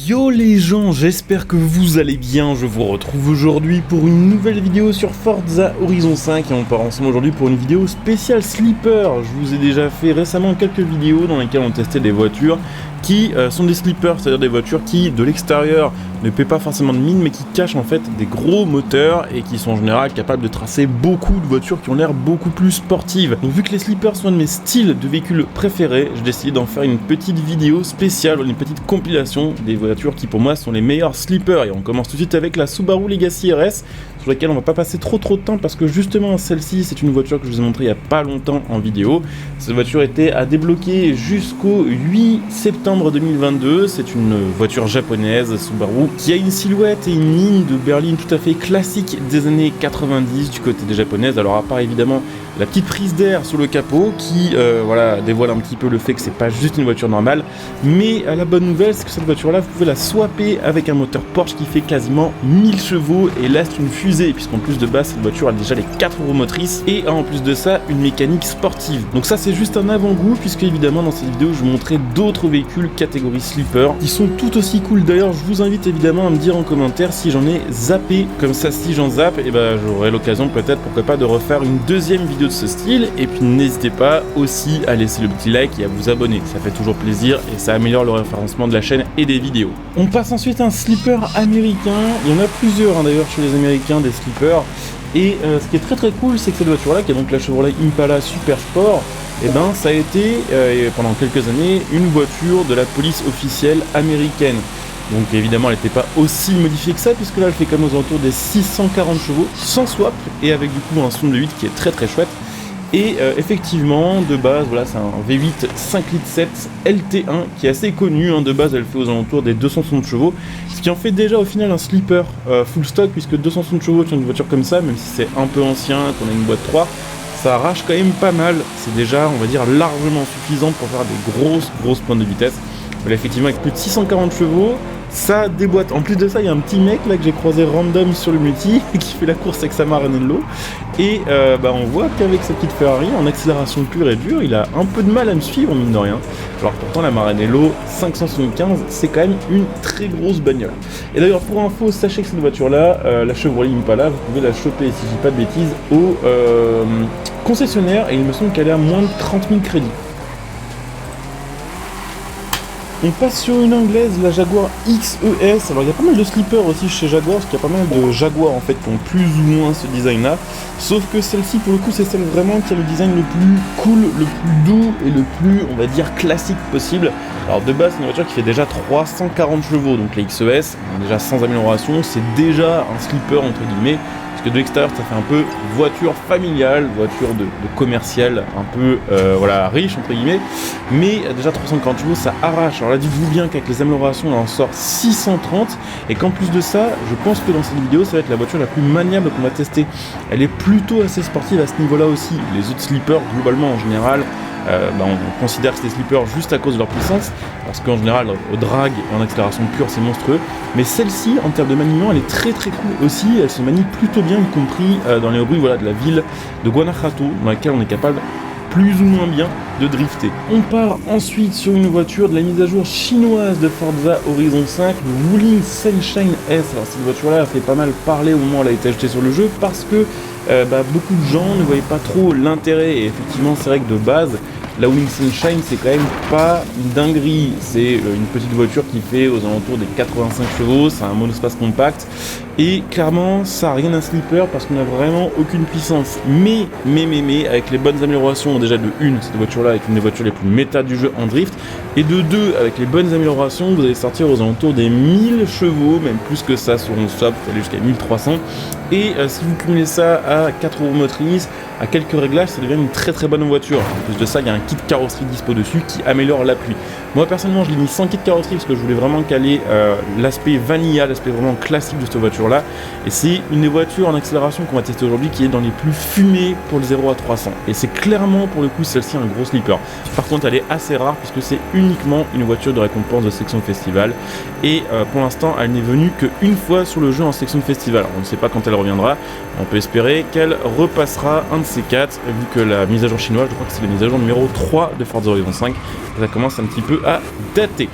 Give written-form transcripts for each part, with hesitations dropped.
Yo les gens, j'espère que vous allez bien, je vous retrouve aujourd'hui pour une nouvelle vidéo sur Forza Horizon 5 et on part ensemble aujourd'hui pour une vidéo spéciale sleeper. Je vous ai déjà fait récemment quelques vidéos dans lesquelles on testait des voitures qui sont des sleepers, c'est-à-dire des voitures qui de l'extérieur ne paient pas forcément de mine mais qui cachent en fait des gros moteurs et qui sont en général capables de tracer beaucoup de voitures qui ont l'air beaucoup plus sportives. Donc vu que les sleepers sont un de mes styles de véhicules préférés, j'ai décidé d'en faire une petite vidéo spéciale, une petite compilation des voitures qui pour moi sont les meilleurs sleepers. Et on commence tout de suite avec la Subaru Legacy RS sur laquelle on va pas passer trop de temps parce que justement celle-ci c'est une voiture que je vous ai montrée il y a pas longtemps en vidéo. Cette voiture était à débloquer jusqu'au 8 septembre 2022, c'est une voiture japonaise Subaru qui a une silhouette et une ligne de berline tout à fait classique des années 90 du côté des japonaises. Alors à part évidemment la petite prise d'air sous le capot qui dévoile un petit peu le fait que c'est pas juste une voiture normale, mais la bonne nouvelle c'est que cette voiture là vous pouvez la swapper avec un moteur Porsche qui fait quasiment 1000 chevaux et là c'est une fusée puisqu'en plus de base cette voiture a déjà les 4 roues motrices et a en plus de ça une mécanique sportive. Donc ça c'est juste un avant-goût puisque évidemment dans cette vidéo je vous montrerai d'autres véhicules catégorie sleeper qui sont tout aussi cool. D'ailleurs je vous invite évidemment à me dire en commentaire si j'en ai zappé, comme ça si j'en zappe et j'aurai l'occasion peut-être pourquoi pas de refaire une deuxième vidéo de ce style. Et puis n'hésitez pas aussi à laisser le petit like et à vous abonner, ça fait toujours plaisir et ça améliore le référencement de la chaîne et des vidéos. On passe ensuite à un sleeper américain, il y en a plusieurs d'ailleurs chez les américains des sleepers et ce qui est très cool c'est que cette voiture là qui est donc la Chevrolet Impala Super Sport, ça a été pendant quelques années une voiture de la police officielle américaine. Donc évidemment elle n'était pas aussi modifiée que ça puisque là elle fait comme aux alentours des 640 chevaux sans swap et avec du coup un son de 8 qui est très chouette. Et effectivement de base voilà c'est un V8 5 litres 7 LT1 qui est assez connu, de base elle fait aux alentours des 260 chevaux, ce qui en fait déjà au final un sleeper full stock puisque 260 chevaux sur une voiture comme ça, même si c'est un peu ancien, qu'on a une boîte 3, ça arrache quand même pas mal, c'est déjà on va dire largement suffisant pour faire des grosses pointes de vitesse. Voilà, effectivement avec plus de 640 chevaux, ça déboîte. En plus de ça, il y a un petit mec là que j'ai croisé random sur le multi qui fait la course avec sa Maranello et on voit qu'avec sa petite Ferrari en accélération pure et dure, il a un peu de mal à me suivre mine de rien. Alors pourtant la Maranello 575 c'est quand même une très grosse bagnole. Et d'ailleurs pour info, sachez que cette voiture là, la Chevrolet Impala, vous pouvez la choper si je dis pas de bêtises au concessionnaire et il me semble qu'elle est à moins de 30 000 crédits. On passe sur une anglaise, la Jaguar XES. Alors il y a pas mal de sleepers aussi chez Jaguar, parce qu'il y a pas mal de Jaguar en fait qui ont plus ou moins ce design là. Sauf que celle-ci pour le coup c'est celle vraiment qui a le design le plus cool, le plus doux et le plus on va dire classique possible. Alors de base c'est une voiture qui fait déjà 340 chevaux, donc la XES, déjà sans amélioration, c'est déjà un sleeper entre guillemets. Parce que de l'extérieur ça fait un peu voiture familiale, voiture de commercial, un peu riche entre guillemets, mais déjà 340 chevaux ça arrache. Alors là dites-vous bien qu'avec les améliorations on en sort 630 et qu'en plus de ça je pense que dans cette vidéo ça va être la voiture la plus maniable qu'on va tester. Elle est plutôt assez sportive à ce niveau là aussi. Les autres sleepers globalement en général on considère que c'est des sleepers juste à cause de leur puissance, parce qu'en général au drag et en accélération pure c'est monstrueux, mais celle-ci en termes de maniement elle est très cool aussi, elle se manie plutôt bien, y compris dans les rues de la ville de Guanajuato, dans laquelle on est capable plus ou moins bien de drifter. On part ensuite sur une voiture de la mise à jour chinoise de Forza Horizon 5, le Wuling Sunshine S. Alors cette voiture là a fait pas mal parler au moment où elle a été achetée sur le jeu parce que beaucoup de gens ne voyaient pas trop l'intérêt et effectivement c'est vrai que de base la Wuling Sunshine c'est quand même pas une dinguerie, c'est une petite voiture qui fait aux alentours des 85 chevaux, c'est un monospace compact et clairement ça a rien d'un sleeper parce qu'on n'a vraiment aucune puissance, mais avec les bonnes améliorations déjà de une, cette voiture là est une des voitures les plus méta du jeu en drift, et de deux avec les bonnes améliorations vous allez sortir aux alentours des 1000 chevaux, même plus que ça sur un swap, vous allez jusqu'à 1300 et si vous cumulez ça à 4 roues motrices, à quelques réglages, ça devient une très bonne voiture. En plus de ça, il y a un kit carrosserie dispo dessus qui améliore l'appui. Moi personnellement, je l'ai mis sans kit carrosserie parce que je voulais vraiment caler l'aspect vanilla, l'aspect vraiment classique de cette voiture là. Et c'est une des voitures en accélération qu'on va tester aujourd'hui qui est dans les plus fumées pour le 0 à 300. Et c'est clairement pour le coup celle-ci un gros sleeper. Par contre, elle est assez rare puisque c'est uniquement une voiture de récompense de section festival. Et pour l'instant, elle n'est venue qu'une fois sur le jeu en section festival. Alors, on ne sait pas quand elle reviendra. On peut espérer qu'elle repassera un de ces 4, vu que la mise à jour chinoise, je crois que c'est la mise à jour numéro 3 de Forza Horizon 5, ça commence un petit peu à dater.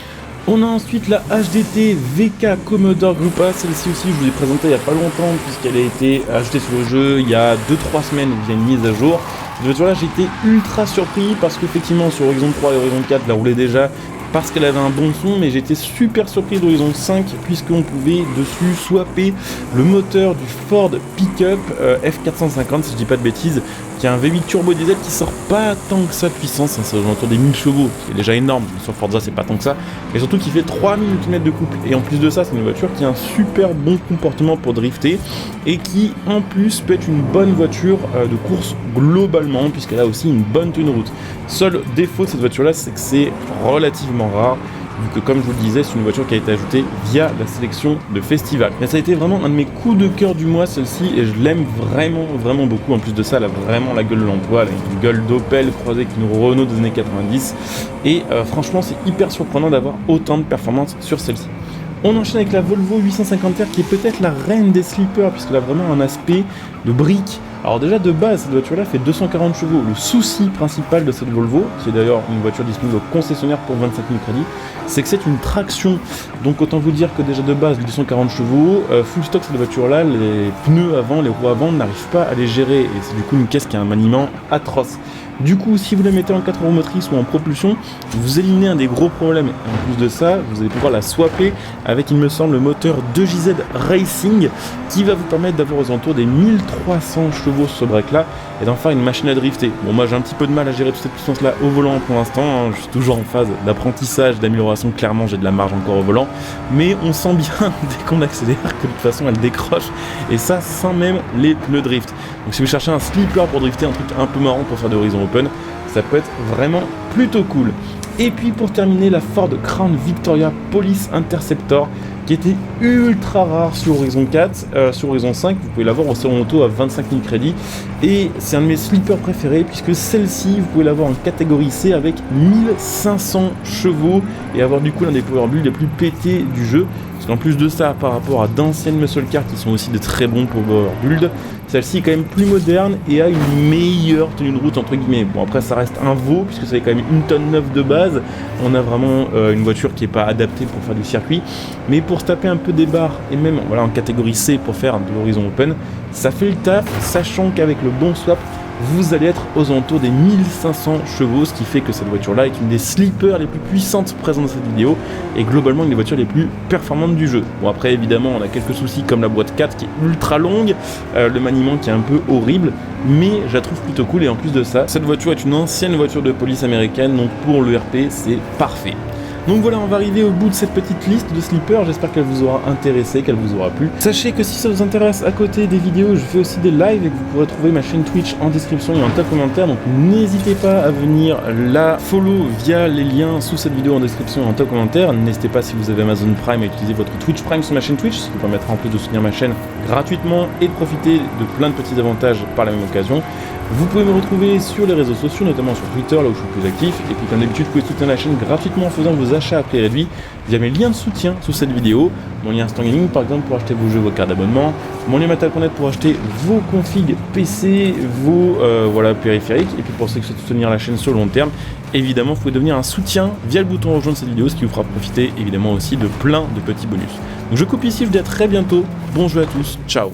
On a ensuite la HDT VK Commodore Group A, celle-ci aussi je vous l'ai présentée il n'y a pas longtemps puisqu'elle a été ajoutée sur le jeu il y a 2-3 semaines via une mise à jour. Cette voiture là j'ai été ultra surpris parce qu'effectivement sur Horizon 3 et Horizon 4 elle roulait déjà parce qu'elle avait un bon son, mais j'étais super surpris d'Horizon 5 puisqu'on pouvait dessus swapper le moteur du Ford Pickup F450 si je dis pas de bêtises, qui a un V8 turbo diesel qui sort pas tant que ça de puissance, hein, c'est autour des 1000 chevaux, qui est déjà énorme, mais sur Forza c'est pas tant que ça, et surtout qui fait 3000 Nm de couple, et en plus de ça c'est une voiture qui a un super bon comportement pour drifter, et qui en plus peut être une bonne voiture de course globalement, puisqu'elle a aussi une bonne tenue route. Seul défaut de cette voiture là c'est que c'est relativement rare, vu que comme je vous le disais, c'est une voiture qui a été ajoutée via la sélection de festival. Mais ça a été vraiment un de mes coups de cœur du mois celle-ci, et je l'aime vraiment beaucoup. En plus de ça, elle a vraiment la gueule de l'emploi, elle a une gueule d'Opel croisée avec une Renault des années 90, et franchement c'est hyper surprenant d'avoir autant de performances sur celle-ci. On enchaîne avec la Volvo 850R qui est peut-être la reine des sleepers puisqu'elle a vraiment un aspect de brique. Alors déjà de base cette voiture là fait 240 chevaux. Le souci principal de cette Volvo, qui est d'ailleurs une voiture disponible au concessionnaire pour 25 000 crédits, c'est que c'est une traction. Donc autant vous dire que déjà de base 240 chevaux, full stock cette voiture là, les pneus avant, les roues avant n'arrivent pas à les gérer et c'est du coup une caisse qui a un maniement atroce. Du coup, si vous la mettez en 4 roues motrices ou en propulsion, vous éliminez un des gros problèmes. Et en plus de ça, vous allez pouvoir la swapper avec, il me semble, le moteur 2JZ Racing qui va vous permettre d'avoir aux alentours des 1300 chevaux sur ce break-là et d'en faire une machine à drifter. Bon, moi j'ai un petit peu de mal à gérer toute cette puissance-là au volant pour l'instant. Hein. Je suis toujours en phase d'apprentissage, d'amélioration. Clairement, j'ai de la marge encore au volant. Mais on sent bien, dès qu'on accélère, que de toute façon, elle décroche. Et ça, sans même les pneus drift. Donc si vous cherchez un sleeper pour drifter, un truc un peu marrant pour faire de Horizon Open, ça peut être vraiment plutôt cool. Et puis pour terminer, la Ford Crown Victoria Police Interceptor qui était ultra rare sur Horizon 4, sur Horizon 5, vous pouvez l'avoir en salon auto à 25 000 crédits et c'est un de mes sleepers préférés puisque celle-ci vous pouvez l'avoir en catégorie C avec 1500 chevaux et avoir du coup l'un des power builds les plus pétés du jeu. Parce qu'en plus de ça, par rapport à d'anciennes muscle cars qui sont aussi de très bons power builds, celle-ci est quand même plus moderne et a une meilleure tenue de route entre guillemets. Bon après ça reste un veau puisque c'est quand même une tonne 9 de base. On a vraiment une voiture qui n'est pas adaptée pour faire du circuit. Mais pour se taper un peu des barres et même voilà, en catégorie C pour faire de l'Horizon Open, ça fait le taf, sachant qu'avec le bon swap, vous allez être aux alentours des 1500 chevaux, ce qui fait que cette voiture-là est une des sleepers les plus puissantes présentes dans cette vidéo et globalement une des voitures les plus performantes du jeu. Bon après évidemment on a quelques soucis comme la boîte 4 qui est ultra longue, le maniement qui est un peu horrible, mais je la trouve plutôt cool et en plus de ça, cette voiture est une ancienne voiture de police américaine, donc pour le RP c'est parfait. Donc voilà, on va arriver au bout de cette petite liste de sleepers, j'espère qu'elle vous aura intéressé, qu'elle vous aura plu. Sachez que si ça vous intéresse, à côté des vidéos, je fais aussi des lives et que vous pourrez trouver ma chaîne Twitch en description et en tas de commentaires, donc n'hésitez pas à venir la follow via les liens sous cette vidéo en description et en tas de commentaires. N'hésitez pas si vous avez Amazon Prime à utiliser votre Twitch Prime sur ma chaîne Twitch, ce qui vous permettra en plus de soutenir ma chaîne gratuitement et de profiter de plein de petits avantages par la même occasion. Vous pouvez me retrouver sur les réseaux sociaux, notamment sur Twitter, là où je suis plus actif. Et puis comme d'habitude, vous pouvez soutenir la chaîne gratuitement en faisant vos achats à prix réduit via mes liens de soutien sous cette vidéo. Mon lien Instant Gaming par exemple pour acheter vos jeux, vos cartes d'abonnement. Mon lien Matal.net pour acheter vos configs PC, vos périphériques. Et puis pour ceux qui souhaitent soutenir la chaîne sur le long terme, évidemment vous pouvez devenir un soutien via le bouton rejoindre cette vidéo, ce qui vous fera profiter évidemment aussi de plein de petits bonus. Donc je coupe ici, je vous dis à très bientôt. Bon jeu à tous, ciao.